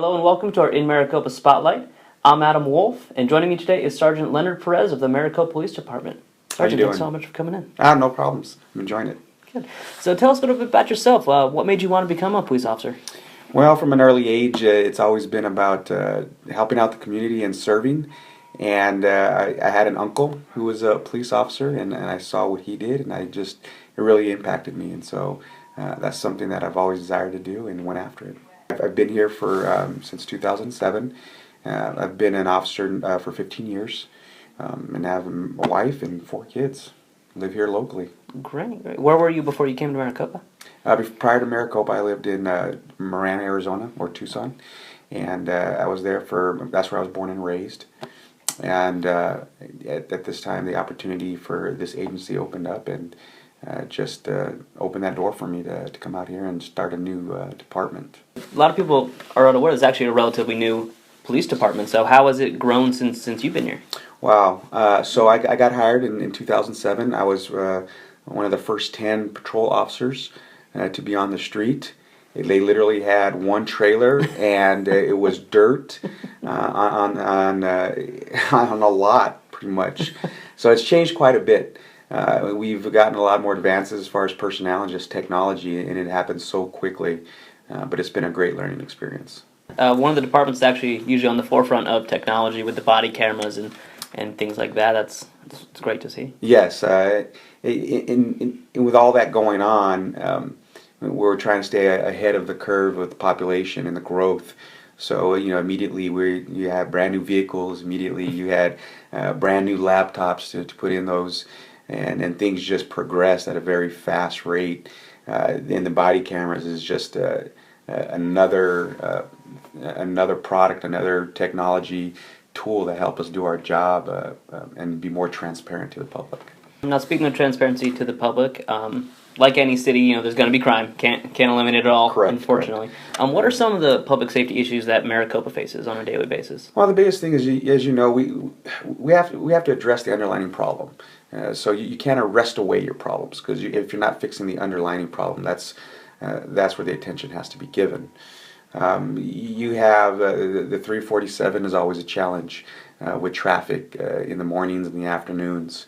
Hello and welcome to our InMaricopa Spotlight. I'm Adam Wolf, and joining me today is Sergeant Leonard Perez of the Maricopa Police Department. Sergeant, thanks so much for coming in. No problems. I'm enjoying it. Good. So tell us a little bit about yourself. What made you want to become a police officer? Well, from an early age, it's always been about helping out the community and serving. And I had an uncle who was a police officer, and I saw what he did, and it really impacted me. And so that's something that I've always desired to do and went after it. I've been here for since 2007. I've been an officer for 15 years, and I have a wife and 4 kids. Live here locally. Great. Where were you before you came to Maricopa? Prior to Maricopa, I lived in Marana, Arizona, or Tucson, and that's where I was born and raised. And at this time, the opportunity for this agency opened up, and just opened that door for me to come out here and start a new department. A lot of people are unaware it's actually a relatively new police department. So how has it grown since you've been here? Wow. So I got hired in 2007. I was one of the first 10 patrol officers to be on the street. They literally had one trailer, and it was dirt on a lot, pretty much. So it's changed quite a bit. We've gotten a lot more advances as far as personnel and just technology, and it happens so quickly. But it's been a great learning experience. One of the departments that's actually usually on the forefront of technology with the body cameras and things like that. It's great to see. Yes. With all that going on, we're trying to stay ahead of the curve with the population and the growth. So, immediately you have brand new vehicles, immediately you had brand new laptops to put in those, and things just progress at a very fast rate. And the body cameras is just another product, another technology tool to help us do our job and be more transparent to the public. Now, speaking of transparency to the public, like any city, there's going to be crime. Can't eliminate it all, correct, unfortunately. Correct. What are some of the public safety issues that Maricopa faces on a daily basis? Well, the biggest thing is, as you know, we have to address the underlying problem. So you can't arrest away your problems, because if you're not fixing the underlying problem, that's where the attention has to be given. You have the 347 is always a challenge with traffic in the mornings and the afternoons.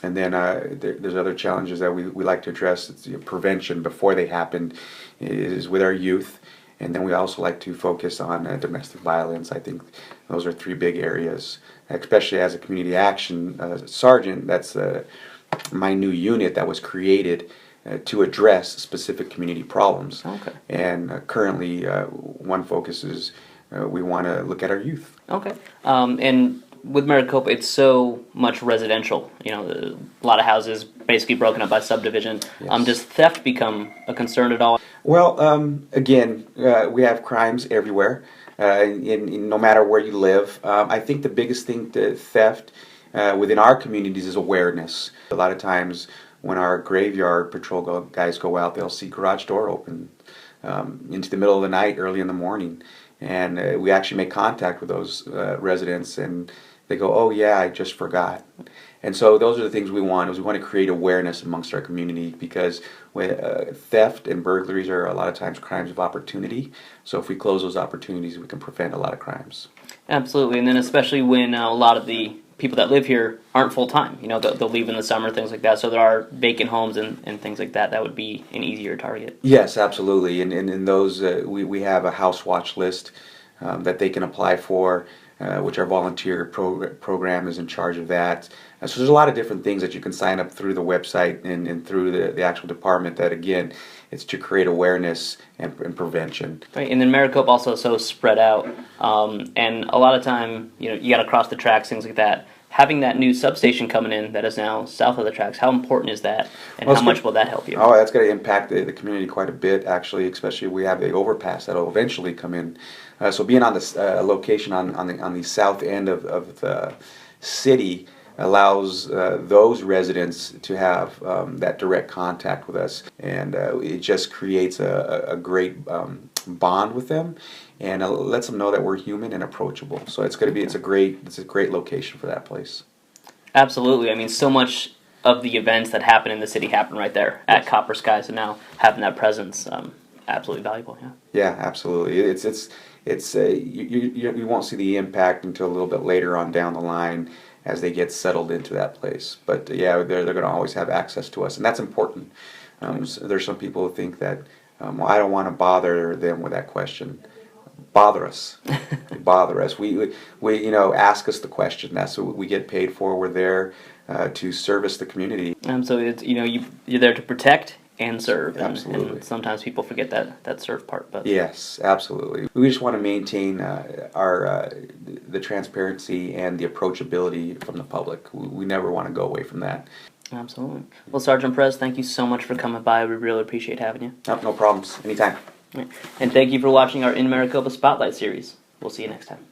And then there's other challenges that we like to address. It's prevention before they happen is with our youth. And then we also like to focus on domestic violence. I think those are 3 big areas, especially as a community action sergeant. That's my new unit that was created to address specific community problems. Okay. And currently, one focus is we want to look at our youth. Okay. And with Maricopa, it's so much residential. A lot of houses basically broken up by subdivision. Yes. Does theft become a concern at all? Well, again, we have crimes everywhere, in no matter where you live. I think the biggest thing to theft within our communities is awareness. A lot of times when our graveyard patrol guys go out, they'll see garage door open into the middle of the night, early in the morning. And we actually make contact with those residents, and they go, "Oh yeah, I just forgot." And so those are the things we want to create awareness amongst our community, because theft and burglaries are a lot of times crimes of opportunity. So if we close those opportunities, we can prevent a lot of crimes. Absolutely, and then especially when a lot of the people that live here aren't full-time. They'll leave in the summer, things like that. So there are vacant homes and things like that. That would be an easier target. Yes, absolutely. And in those, we have a house watch list that they can apply for, which our volunteer program is in charge of that. So there's a lot of different things that you can sign up through the website and through the actual department that, again, it's to create awareness and prevention. Right, and then Maricopa also so spread out, and a lot of time, you got to cross the tracks, things like that. Having that new substation coming in that is now south of the tracks, how important is that, and how much will that help you? Oh, that's going to impact the community quite a bit, actually, especially we have the overpass that will eventually come in. So being on this location on the south end of the city allows those residents to have that direct contact with us, and it just creates a great bond with them, and lets them know that we're human and approachable. So it's a great location for that place. Absolutely. I mean, so much of the events that happen in the city happen right there at Copper Sky. So now having that presence absolutely valuable. Yeah. Yeah, absolutely. You won't see the impact until a little bit later on down the line as they get settled into that place. But yeah, they're going to always have access to us, and that's important. So there's some people who think that, well, I don't want to bother them with that question. Bother us, bother us. We ask us the question. That's what we get paid for. We're there to service the community. So it's you're there to protect and serve. Absolutely. And sometimes people forget that serve part. But yes, absolutely. We just want to maintain the transparency and the approachability from the public. We never want to go away from that. Absolutely. Well, Sergeant Perez, thank you so much for coming by. We really appreciate having you. No problems. Anytime. And thank you for watching our InMaricopa Spotlight series. We'll see you next time.